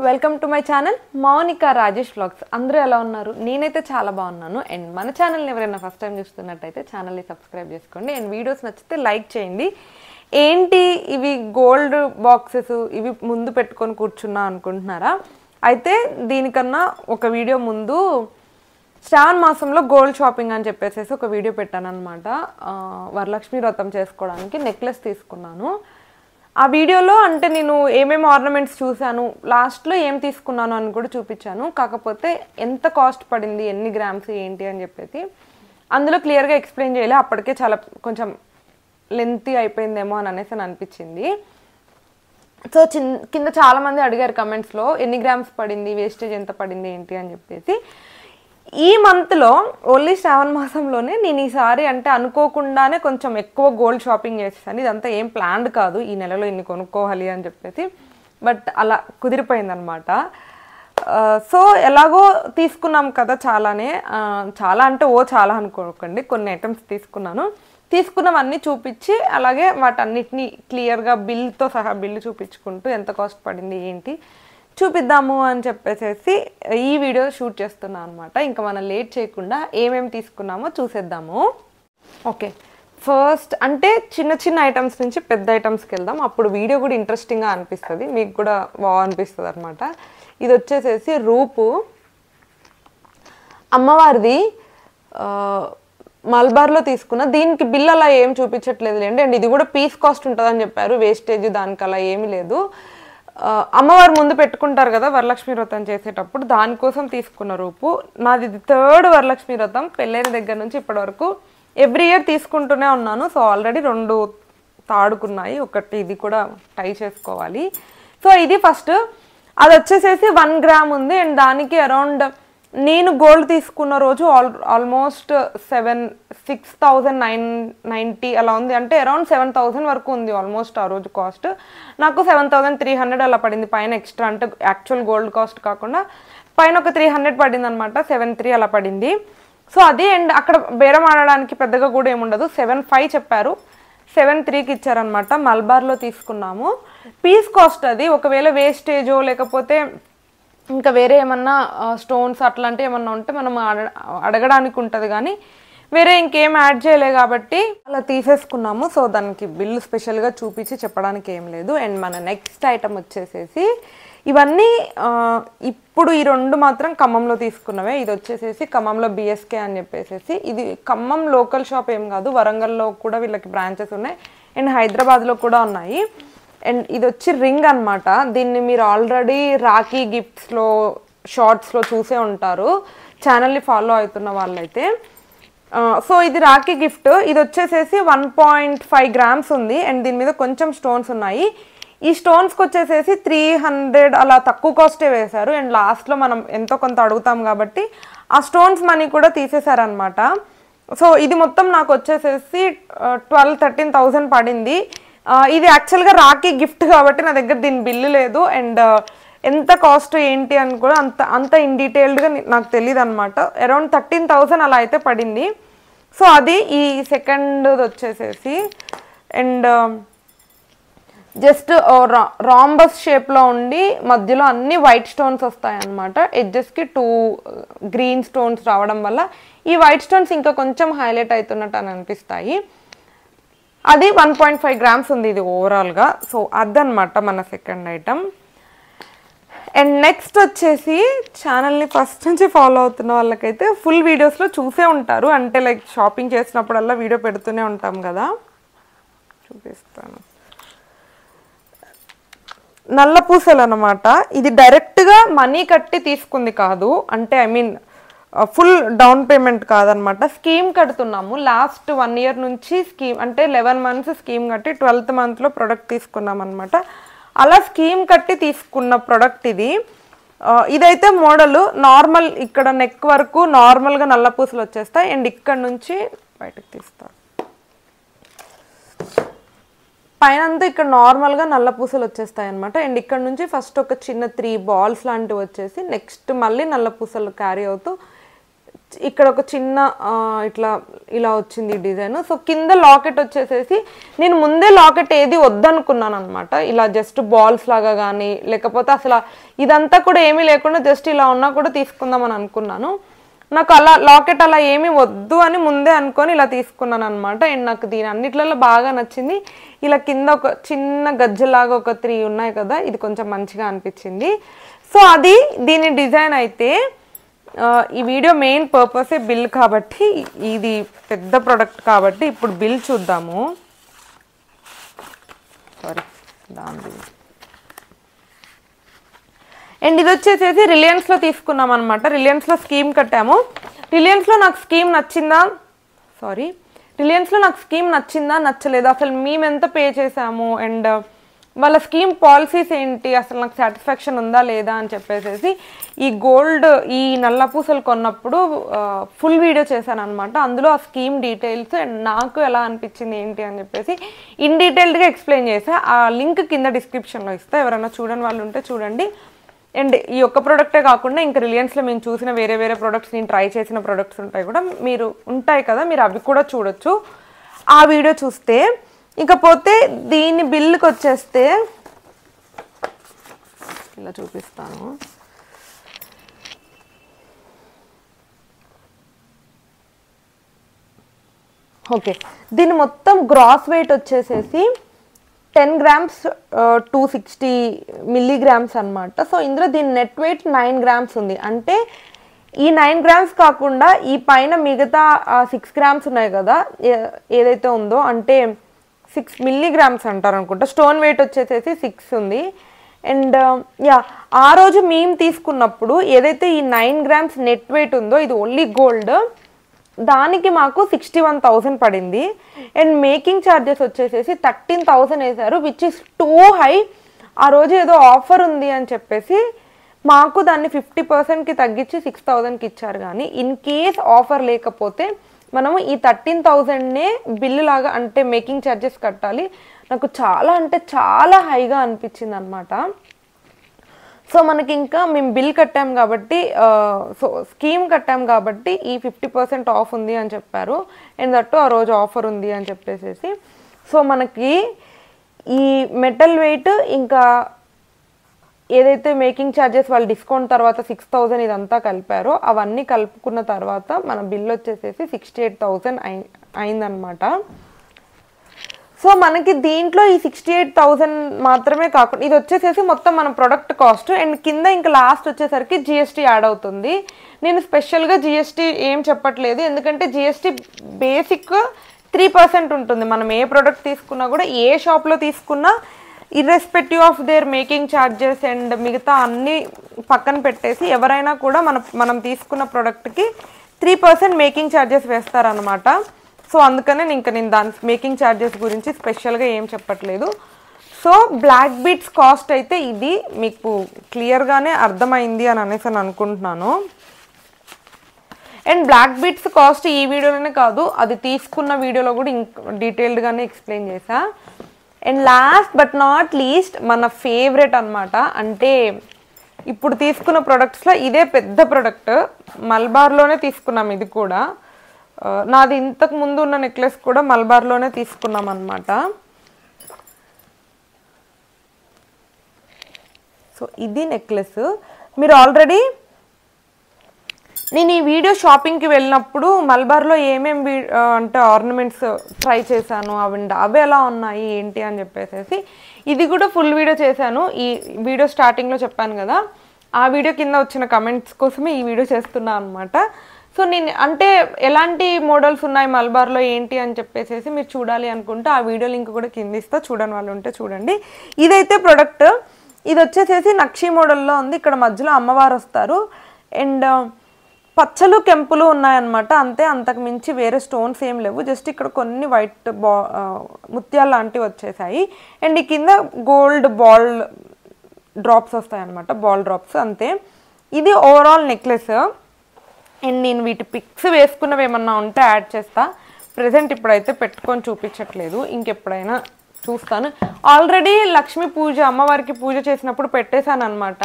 Welcome to my channel Mounika Rajesh vlogs. అందరూ ఎలా ఉన్నారు? నేనైతే చాలా బాగున్నాను. అండ్ మన ఛానల్ని ఎవరైనా ఫస్ట్ టైం చూస్తున్నట్టయితే ఛానల్ని సబ్స్క్రైబ్ చేసుకోండి. అండ్ వీడియోస్ నచ్చితే లైక్ చేయండి. ఏంటి ఇవి గోల్డ్ బాక్సెస్, ఇవి ముందు పెట్టుకొని కూర్చున్నా అనుకుంటున్నారా? అయితే దీనికన్నా ఒక వీడియో ముందు శ్రావణ మాసంలో గోల్డ్ షాపింగ్ అని చెప్పేసి ఒక వీడియో పెట్టాను అనమాట. వరలక్ష్మి వ్రతం చేసుకోవడానికి నెక్లెస్ తీసుకున్నాను. ఆ వీడియోలో అంటే నేను ఏమేమి ఆర్నమెంట్స్ చూశాను, లాస్ట్లో ఏం తీసుకున్నాను అని కూడా చూపించాను. కాకపోతే ఎంత కాస్ట్ పడింది, ఎన్ని గ్రామ్స్ ఏంటి అని చెప్పేసి అందులో క్లియర్గా ఎక్స్ప్లెయిన్ చేయలే. అప్పటికే చాలా కొంచెం లెంతీ అయిపోయిందేమో అని అనిపించింది. సో కింద చాలామంది అడిగారు కమెంట్స్లో ఎన్ని గ్రామ్స్ పడింది, వేస్టేజ్ ఎంత పడింది ఏంటి అని చెప్పేసి. ఈ మంత్లో ఓన్లీ శ్రావణ మాసంలోనే నేను ఈసారి అంటే అనుకోకుండానే కొంచెం ఎక్కువ గోల్డ్ షాపింగ్ చేసేసాను. ఇదంతా ఏం ప్లాన్డ్ కాదు, ఈ నెలలో ఇన్ని కొనుక్కోవాలి అని చెప్పేసి, బట్ అలా కుదిరిపోయిందనమాట. సో ఎలాగో తీసుకున్నాం కదా చాలానే, చాలా అంటే చాలా అనుకోకండి, కొన్ని ఐటమ్స్ తీసుకున్నవన్నీ చూపించి అలాగే వాటన్నిటిని క్లియర్గా బిల్తో సహా బిల్లు చూపించుకుంటూ ఎంత కాస్ట్ పడింది ఏంటి చూపిద్దాము అని చెప్పేసి ఈ వీడియో షూట్ చేస్తున్నాను అనమాట. ఇంకా మనం లేట్ చేయకుండా ఏమేమి తీసుకున్నామో చూసేద్దాము. ఓకే, ఫస్ట్ అంటే చిన్న చిన్న ఐటమ్స్ నుంచి పెద్ద ఐటమ్స్కి వెళ్దాం. అప్పుడు వీడియో కూడా ఇంట్రెస్టింగ్గా అనిపిస్తుంది, మీకు కూడా బాగా అనిపిస్తుంది అనమాట. ఇది వచ్చేసేసి రూపు అమ్మవారిది, మల్బార్లో తీసుకున్న. దీనికి బిల్ అలా ఏం చూపించట్లేదు లేండి. అండ్ ఇది కూడా పీస్ కాస్ట్ ఉంటుందని చెప్పారు, వేస్టేజ్ దానికి అలా ఏమీ లేదు. అమ్మవారు ముందు పెట్టుకుంటారు కదా వరలక్ష్మి వ్రతం చేసేటప్పుడు, దానికోసం తీసుకున్న రూపు. నాది ఇది 3rd వరలక్ష్మి వ్రతం, పెళ్ళైన దగ్గర నుంచి ఇప్పటి వరకు ఎవ్రీ ఇయర్ తీసుకుంటూనే ఉన్నాను. సో ఆల్రెడీ 2 తాడుకున్నాయి, ఒకటి ఇది కూడా టై చేసుకోవాలి. సో ఇది ఫస్ట్, అది వచ్చేసేసి 1 గ్రామ్ ఉంది. అండ్ దానికి అరౌండ్ నేను గోల్డ్ తీసుకున్న రోజు ఆల్మోస్ట్ 6,990 అలా ఉంది. అంటే అరౌండ్ 7,000 వరకు ఉంది ఆల్మోస్ట్ ఆ రోజు కాస్ట్. నాకు 7,300 అలా పడింది పైన ఎక్స్ట్రా, అంటే యాక్చువల్ గోల్డ్ కాస్ట్ కాకుండా పైన ఒక 300 పడింది అనమాట. 7,300 అలా పడింది. సో అది. అండ్ అక్కడ బేరం ఆడడానికి పెద్దగా కూడా ఏముండదు, 7,500 చెప్పారు, 7,300కి ఇచ్చారనమాట. మల్బార్లో తీసుకున్నాము. పీస్ కాస్ట్ అది. ఒకవేళ వేస్టేజో లేకపోతే ఇంకా వేరే ఏమన్నా స్టోన్స్ అట్లాంటివి ఏమన్నా ఉంటే మనం అడగడానికి ఉంటుంది, కానీ వేరే ఇంకేం యాడ్ చేయలే కాబట్టి అలా తీసేసుకున్నాము. సో దానికి బిల్లు స్పెషల్గా చూపించి చెప్పడానికి ఏం లేదు. అండ్ మన నెక్స్ట్ ఐటమ్ వచ్చేసేసి ఇవన్నీ ఇప్పుడు ఈ 2 మాత్రం ఖమ్మంలో తీసుకున్నవే. ఇది వచ్చేసేసి ఖమ్మంలో బిఎస్కే అని చెప్పేసి, ఇది ఖమ్మం లోకల్ షాప్ ఏం కాదు, వరంగల్లో కూడా వీళ్ళకి బ్రాంచెస్ ఉన్నాయి అండ్ హైదరాబాద్లో కూడా ఉన్నాయి. అండ్ ఇది వచ్చి రింగ్ అనమాట. దీన్ని మీరు ఆల్రెడీ రాఖీ గిఫ్ట్స్లో షార్ట్స్లో చూసే ఉంటారు, ఛానల్ని ఫాలో అవుతున్న వాళ్ళైతే. సో ఇది రాఖీ గిఫ్ట్. ఇది వచ్చేసేసి 1.5 గ్రామ్స్ ఉంది. అండ్ దీని మీద కొంచెం స్టోన్స్ ఉన్నాయి. ఈ స్టోన్స్కి వచ్చేసేసి 300 అలా తక్కువ కాస్టే వేశారు. అండ్ లాస్ట్లో మనం ఎంతో కొంత అడుగుతాం కాబట్టి ఆ స్టోన్స్ మనీ కూడా తీసేశారనమాట. సో ఇది మొత్తం నాకు వచ్చేసేసి 12,000-13,000 పడింది. ఇది యాక్చువల్గా రాఖీ గిఫ్ట్ కాబట్టి నా దగ్గర దీని బిల్లు లేదు. అండ్ ఎంత కాస్ట్ ఏంటి అని కూడా అంత ఇన్ డీటెయిల్డ్గా నాకు తెలియదు అనమాట. అరౌండ్ 13,000 అలా అయితే పడింది. సో అది ఈ సెకండ్ వచ్చేసేసి. అండ్ జస్ట్ రాంబస్ షేప్లో ఉండి మధ్యలో అన్ని వైట్ స్టోన్స్ వస్తాయన్నమాట. ఎడ్జెస్కి 2 గ్రీన్ స్టోన్స్ రావడం వల్ల ఈ వైట్ స్టోన్స్ ఇంకా కొంచెం హైలైట్ అవుతున్నట్టు అని అనిపిస్తాయి. అది 1.5 గ్రామ్స్ ఉంది ఇది ఓవరాల్గా. సో అదనమాట మన సెకండ్ ఐటమ్. అండ్ నెక్స్ట్ వచ్చేసి ఛానల్ని ఫస్ట్ నుంచి ఫాలో అవుతున్న వాళ్ళకైతే ఫుల్ వీడియోస్లో చూసే ఉంటారు, అంటే లైక్ షాపింగ్ చేసినప్పుడల్లా వీడియో పెడుతూనే ఉంటాం కదా. చూపిస్తాను. నల్ల పూసలు అనమాట. ఇది డైరెక్ట్గా మనీ కట్టి తీసుకుంది కాదు, అంటే I mean full down payment కాదనమాట. స్కీమ్ కడుతున్నాము. లాస్ట్ 1 year నుంచి స్కీమ్, అంటే 11 months స్కీమ్ కట్టి 12th monthలో ప్రోడక్ట్ తీసుకున్నాం అనమాట. అలా స్కీమ్ కట్టి తీసుకున్న ప్రోడక్ట్ ఇది. ఇదైతే మోడల్ నార్మల్, ఇక్కడ నెక్ వరకు నార్మల్గా నల్ల పూసలు వచ్చేస్తాయి. అండ్ ఇక్కడ నుంచి బయటకు తీస్తాను, పైన అంతా ఇక్కడ నార్మల్గా నల్ల పూసలు వచ్చేస్తాయి అనమాట. అండ్ ఇక్కడ నుంచి ఫస్ట్ ఒక చిన్న 3 balls లాంటివి వచ్చేసి నెక్స్ట్ మళ్ళీ నల్ల పూసలు క్యారీ అవుతూ ఇక్కడ ఒక చిన్న ఇట్లా ఇలా వచ్చింది డిజైన్. సో కింద లాకెట్ వచ్చేసేసి నేను ముందే లాకెట్ ఏది వద్దనుకున్నాను అనమాట. ఇలా జస్ట్ బాల్స్ లాగా కానీ లేకపోతే అసలు ఇదంతా కూడా ఏమీ లేకుండా జస్ట్ ఇలా ఉన్నా కూడా తీసుకుందామని అనుకున్నాను. నాకు అలా లాకెట్ అలా ఏమీ వద్దు అని ముందే అనుకొని ఇలా తీసుకున్నాను అనమాట. అండ్ నాకు దీని అన్నిట్లలో బాగా నచ్చింది. ఇలా కింద ఒక చిన్న గజ్జలాగా ఒక 3 ఉన్నాయి కదా, ఇది కొంచెం మంచిగా అనిపించింది. సో అది దీని డిజైన్ అయితే ఈ వీడియో మెయిన్ పర్పసే బిల్ కాబట్టి, ఇది పెద్ద ప్రోడక్ట్ కాబట్టి ఇప్పుడు బిల్ చూద్దాము. సారీ దాని అండ్ ఇది వచ్చేసేసి రిలయన్స్లో తీసుకున్నాం అనమాట. రిలయన్స్లో స్కీమ్ కట్టాము. రిలయన్స్లో నాకు స్కీమ్ నచ్చిందా నచ్చలేదా, అసలు మేము ఎంత పే చేసాము అండ్ వాళ్ళ స్కీమ్ పాలసీస్ ఏంటి, అసలు నాకు సాటిస్ఫాక్షన్ ఉందా లేదా అని చెప్పేసి ఈ గోల్డ్ ఈ నల్ల పూసలు కొన్నప్పుడు ఫుల్ వీడియో చేశాను అనమాట. అందులో ఆ స్కీమ్ డీటెయిల్స్ అండ్ నాకు ఎలా అనిపించింది ఏంటి అని చెప్పేసి ఇన్ డీటెయిల్డ్గా ఎక్స్ప్లెయిన్ చేసా. ఆ లింక్ కింద డిస్క్రిప్షన్లో ఇస్తా, ఎవరైనా చూడని వాళ్ళు ఉంటే చూడండి. అండ్ ఈ ఒక్క ప్రోడక్టే కాకుండా ఇంకా రిలయన్స్లో మేము చూసిన వేరే వేరే ప్రోడక్ట్స్, నేను ట్రై చేసిన ప్రోడక్ట్స్ ఉంటాయి కదా, మీరు అవి కూడా చూడొచ్చు ఆ వీడియో చూస్తే. ఇకపోతే దీని బిల్లుకి వచ్చేస్తే ఇలా చూపిస్తాను. ఓకే, దీని మొత్తం గ్రాస్ వెయిట్ వచ్చేసేసి 10 గ్రామ్స్ 260 మిల్లీగ్రామ్స్ అనమాట. సో ఇందులో దీని నెట్ వెయిట్ 9 గ్రామ్స్ ఉంది. అంటే ఈ 9 గ్రామ్స్ కాకుండా ఈ పైన మిగతా 6 గ్రామ్స్ ఉన్నాయి కదా, ఏదైతే ఉందో అంటే 6 మిల్లీగ్రామ్స్ అంటారు అనుకుంటా. స్టోన్ వెయిట్ వచ్చేసేసి 6 ఉంది. అండ్ ఆ రోజు మేము తీసుకున్నప్పుడు ఏదైతే ఈ 9 గ్రామ్స్ నెట్ వెయిట్ ఉందో, ఇది ఓన్లీ గోల్డ్, దానికి మాకు 61,000 పడింది. అండ్ మేకింగ్ ఛార్జెస్ వచ్చేసేసి 13,000 వేశారు, విచ్ ఇస్ టూ హై. ఆ రోజు ఏదో ఆఫర్ ఉంది అని చెప్పేసి మాకు దాన్ని 50%కి తగ్గించి 6,000కి ఇచ్చారు. కానీ ఇన్ కేస్ ఆఫర్ లేకపోతే మనము ఈ 13,000నే బిల్లు లాగా అంటే మేకింగ్ ఛార్జెస్ కట్టాలి. నాకు చాలా అంటే చాలా హైగా అనిపించింది అనమాట. సో మనకి ఇంకా మేము బిల్ కట్టాం కాబట్టి, సో స్కీమ్ కట్టాం కాబట్టి ఈ 50% ఆఫ్ ఉంది అని చెప్పారు. అండ్ దట్టు ఆ రోజు ఆఫర్ ఉంది అని చెప్పేసి, సో మనకి ఈ మెటల్ వెయిట్ ఇంకా ఏదైతే మేకింగ్ ఛార్జెస్ వాళ్ళు డిస్కౌంట్ తర్వాత 6,000 ఇదంతా కలిపారో అవన్నీ కలుపుకున్న తర్వాత మన బిల్ వచ్చేసేసి 68,000 అయిందనమాట. సో మనకి దీంట్లో ఈ 68,000 మాత్రమే కాకుండా ఇది వచ్చేసేసి మొత్తం మన ప్రొడక్ట్ కాస్ట్. అండ్ కింద ఇంకా లాస్ట్ వచ్చేసరికి జిఎస్టీ యాడ్ అవుతుంది. నేను స్పెషల్గా జిఎస్టీ ఏం చెప్పట్లేదు, ఎందుకంటే జిఎస్టీ బేసిక్ 3% ఉంటుంది. మనం ఏ ప్రోడక్ట్ తీసుకున్నా కూడా, ఏ షాప్లో తీసుకున్నా, irrespective of their making charges and మిగతా అన్నీ పక్కన పెట్టేసి ఎవరైనా కూడా మనం తీసుకున్న ప్రోడక్ట్కి 3% మేకింగ్ ఛార్జెస్ వేస్తారనమాట. సో అందుకనే నేను దాని మేకింగ్ ఛార్జెస్ గురించి స్పెషల్గా ఏం చెప్పట్లేదు. సో బ్లాక్ బీట్స్ కాస్ట్ అయితే ఇది మీకు క్లియర్గానే అర్థమైంది అని అనేసి అనుకుంటున్నాను. అండ్ బ్లాక్ బీట్స్ కాస్ట్ ఈ వీడియోలోనే కాదు, అది తీసుకున్న వీడియోలో కూడా ఇంకా డీటెయిల్డ్గానే ఎక్స్ప్లెయిన్ చేశా. And last but not least మన ఫేవరెట్ అనమాట. అంటే ఇప్పుడు తీసుకున్న ప్రొడక్ట్స్లో ఇదే పెద్ద ప్రొడక్ట్, మల్బార్లోనే తీసుకున్నాం. ఇది కూడా నాది ఇంతకు ముందు ఉన్న నెక్లెస్ కూడా మల్బార్లోనే తీసుకున్నాం అనమాట. సో ఇది నెక్లెస్. మీరు ఆల్రెడీ నేను ఈ వీడియో షాపింగ్కి వెళ్ళినప్పుడు మల్బార్లో ఏమేమి అంటే ఆర్నమెంట్స్ ట్రై చేశాను, అవి ఎలా ఉన్నాయి ఏంటి అని చెప్పేసి ఇది కూడా ఫుల్ వీడియో చేశాను. ఈ వీడియో స్టార్టింగ్లో చెప్పాను కదా, ఆ వీడియో కింద వచ్చిన కమెంట్స్ కోసమే ఈ వీడియో చేస్తున్నా అనమాట. సో నేను అంటే ఎలాంటి మోడల్స్ ఉన్నాయి మల్బార్లో ఏంటి అని చెప్పేసి మీరు చూడాలి అనుకుంటే ఆ వీడియో లింక్ కూడా కింద ఇస్తా, చూడని వాళ్ళు ఉంటే చూడండి. ఇదైతే ప్రొడక్ట్, ఇది వచ్చేసేసి నక్షి మోడల్లో ఉంది. ఇక్కడ మధ్యలో అమ్మవారు వస్తారు అండ్ పచ్చలు కెంపులు ఉన్నాయన్నమాట. అంతే, అంతకు మించి వేరే స్టోన్స్ ఏం లేవు. జస్ట్ ఇక్కడ కొన్ని వైట్ ముత్యాలు లాంటివి వచ్చేసాయి. అండ్ ఈ కింద గోల్డ్ బాల్ డ్రాప్స్ వస్తాయి అన్నమాట, బాల్ డ్రాప్స్. అంతే, ఇది ఓవరాల్ నెక్లెస్. అండ్ నేను వీటి పిక్స్ వేసుకున్నవి ఏమన్నా ఉంటే యాడ్ చేస్తా. ప్రెజెంట్ ఇప్పుడైతే పెట్టుకొని చూపించట్లేదు, ఇంకెప్పుడైనా చూస్తాను. ఆల్రెడీ లక్ష్మీ పూజ అమ్మవారికి పూజ చేసినప్పుడు పెట్టేశాను అనమాట.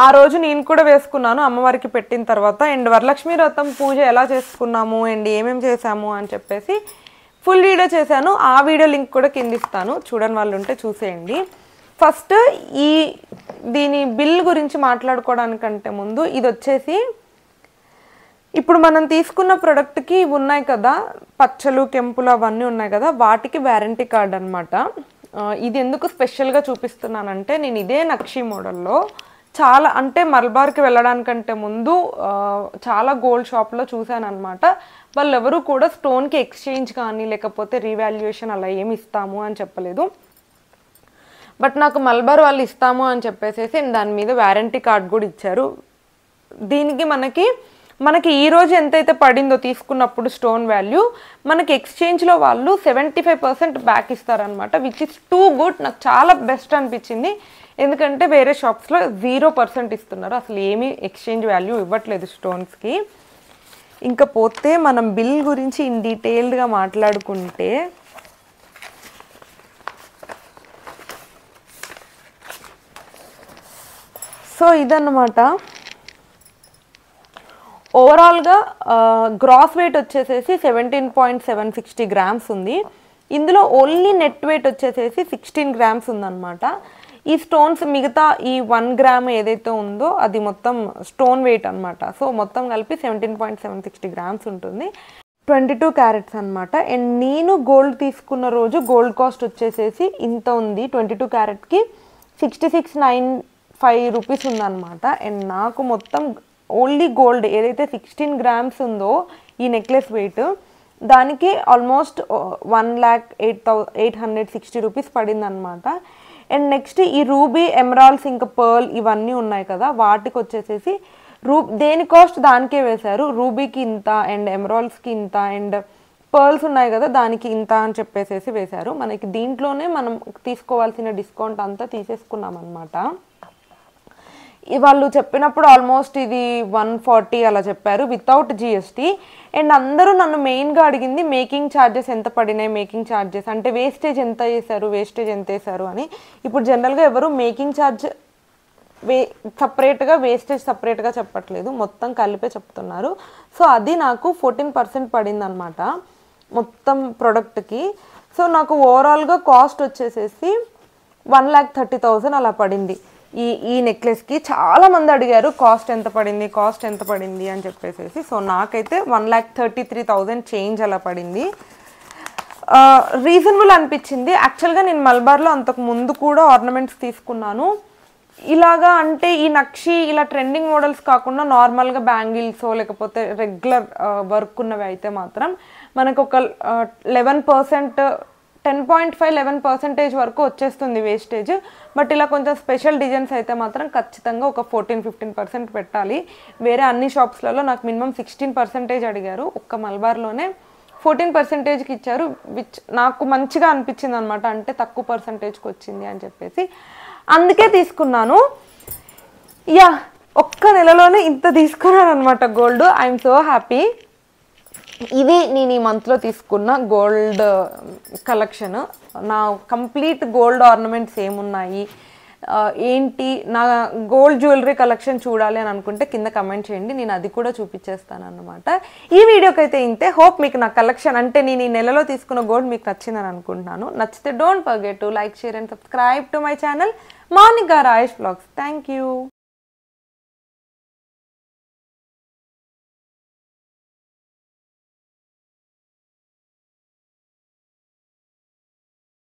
ఆ రోజు నేను కూడా వేసుకున్నాను అమ్మవారికి పెట్టిన తర్వాత. అండ్ వరలక్ష్మి వ్రతం పూజ ఎలా చేసుకున్నాము అండ్ ఏమేమి చేసాము అని చెప్పేసి ఫుల్ వీడియో చేశాను. ఆ వీడియో లింక్ కూడా కింద ఇస్తాను, చూడని వాళ్ళు ఉంటే చూసేయండి. ఫస్ట్ దీని బిల్ గురించి మాట్లాడుకోవడానికంటే ముందు ఇది వచ్చేసి ఇప్పుడు మనం తీసుకున్న ప్రోడక్ట్కి ఉన్నాయి కదా పచ్చలు కెంపులు అవన్నీ ఉన్నాయి కదా, వాటికి వారంటీ కార్డ్ అనమాట. ఇది ఎందుకు స్పెషల్గా చూపిస్తున్నానంటే నేను ఇదే నక్షి మోడల్లో చాలా అంటే మల్బార్కి వెళ్ళడానికంటే ముందు చాలా గోల్డ్ షాప్లో చూశాను అనమాట. వాళ్ళు ఎవరు కూడా స్టోన్కి ఎక్స్చేంజ్ కానీ లేకపోతే రీవాల్యుయేషన్ అలా ఏమి ఇస్తాము అని చెప్పలేదు. బట్ నాకు మల్బార్ వాళ్ళు ఇస్తాము అని చెప్పేసేసి దాని మీద వారంటీ కార్డ్ కూడా ఇచ్చారు. దీనికి మనకి ఈరోజు ఎంతైతే పడిందో తీసుకున్నప్పుడు స్టోన్ వాల్యూ మనకి ఎక్స్చేంజ్లో వాళ్ళు 75% బ్యాక్ ఇస్తారనమాట, విచ్ ఇస్ టూ గుడ్. నాకు చాలా బెస్ట్ అనిపించింది. ఎందుకంటే వేరే షాప్స్లో 0% ఇస్తున్నారు, అసలు ఏమీ ఎక్స్చేంజ్ వాల్యూ ఇవ్వట్లేదు స్టోన్స్కి. ఇంకా పోతే మనం బిల్ గురించి ఇన్ డీటెయిల్డ్గా మాట్లాడుకుంటే సో ఇదన్నమాట. ఓవరాల్గా గ్రాస్ వెయిట్ వచ్చేసేసి 17.760 గ్రామ్స్ ఉంది. ఇందులో ఓన్లీ నెట్ వెయిట్ వచ్చేసేసి 16 గ్రామ్స్ ఉందన్నమాట. ఈ స్టోన్స్ మిగతా ఈ 1 గ్రామ్ ఏదైతే ఉందో అది మొత్తం స్టోన్ వెయిట్ అనమాట. సో మొత్తం కలిపి 17.760 గ్రామ్స్ ఉంటుంది. 22 క్యారెట్స్ అనమాట. అండ్ నేను గోల్డ్ తీసుకున్న రోజు గోల్డ్ కాస్ట్ వచ్చేసేసి ఇంత ఉంది. 22 క్యారెట్కి 6695 రూపీస్ ఉందన్నమాట. అండ్ నాకు మొత్తం ఓన్లీ గోల్డ్ ఏదైతే 16 గ్రామ్స్ ఉందో ఈ నెక్లెస్ వెయిట్ దానికి ఆల్మోస్ట్ 1,08,860 రూపీస్ పడింది అనమాట. అండ్ నెక్స్ట్ ఈ రూబీ ఎమరాల్డ్స్ ఇంకా పర్ల్ ఇవన్నీ ఉన్నాయి కదా, వాటికి వచ్చేసేసి దేని కాస్ట్ దానికే వేశారు. రూబీకి ఇంత అండ్ ఎమరాల్డ్స్కి ఇంత అండ్ పర్ల్స్ ఉన్నాయి కదా దానికి ఇంత అని చెప్పేసేసి వేశారు. మనకి దీంట్లోనే మనం తీసుకోవాల్సిన డిస్కౌంట్ అంతా తీసేసుకున్నాం అనమాట. వాళ్ళు చెప్పినప్పుడు ఆల్మోస్ట్ ఇది 140 అలా చెప్పారు వితౌట్ జిఎస్టీ. అండ్ అందరూ నన్ను మెయిన్గా అడిగింది మేకింగ్ ఛార్జెస్ ఎంత పడినాయి, మేకింగ్ ఛార్జెస్ అంటే వేస్టేజ్ ఎంత వేసారు అని. ఇప్పుడు జనరల్గా ఎవరు మేకింగ్ ఛార్జ్ సపరేట్గా వేస్టేజ్ సపరేట్గా చెప్పట్లేదు, మొత్తం కలిపే చెప్తున్నారు. సో అది నాకు 14% పడింది అనమాట మొత్తం ప్రోడక్ట్కి. సో నాకు ఓవరాల్గా కాస్ట్ వచ్చేసేసి 1,30,000 అలా పడింది ఈ నెక్లెస్కి. చాలామంది అడిగారు కాస్ట్ ఎంత పడింది అని చెప్పేసేసి. సో నాకైతే 1,33,000 చేంజ్ అలా పడింది. రీజనబుల్ అనిపించింది. యాక్చువల్గా నేను మల్బార్లో అంతకు ముందు కూడా ఆర్నమెంట్స్ తీసుకున్నాను ఇలాగా. అంటే ఈ నక్షి ఇలా ట్రెండింగ్ మోడల్స్ కాకుండా నార్మల్గా బ్యాంగిల్స్ లేకపోతే రెగ్యులర్ వర్క్ ఉన్నవి అయితే మాత్రం మనకు ఒక 10.5-11% వరకు వచ్చేస్తుంది వేస్టేజ్. బట్ ఇలా కొంచెం స్పెషల్ డిజైన్స్ అయితే మాత్రం ఖచ్చితంగా ఒక 14-15% పెట్టాలి. వేరే అన్ని షాప్స్లలో నాకు మినిమం 16% అడిగారు, ఒక్క మల్బార్లోనే 14%కి ఇచ్చారు, విచ్ నాకు మంచిగా అనిపించింది అనమాట. అంటే తక్కువ పర్సంటేజ్కి వచ్చింది అని చెప్పేసి అందుకే తీసుకున్నాను. యా ఒక్క నెలలోనే ఇంత తీసుకున్నాను అనమాట గోల్డ్. I'm so happy. ఇది నేను ఈ మంత్లో తీసుకున్న గోల్డ్ కలెక్షన్. నా కంప్లీట్ గోల్డ్ ఆర్నమెంట్స్ ఏమున్నాయి ఏంటి, నా గోల్డ్ జ్యువెలరీ కలెక్షన్ చూడాలి అని అనుకుంటే కింద కమెంట్ చేయండి, నేను అది కూడా చూపించేస్తాను అన్నమాట. ఈ వీడియోకి అయితే ఇంతే. హోప్ మీకు నా కలెక్షన్ అంటే నేను ఈ నెలలో తీసుకున్న గోల్డ్ మీకు నచ్చిందని అనుకుంటున్నాను. నచ్చితే don't forget to like, share and subscribe to my channel Mounika Rayesh vlogs. Thank you.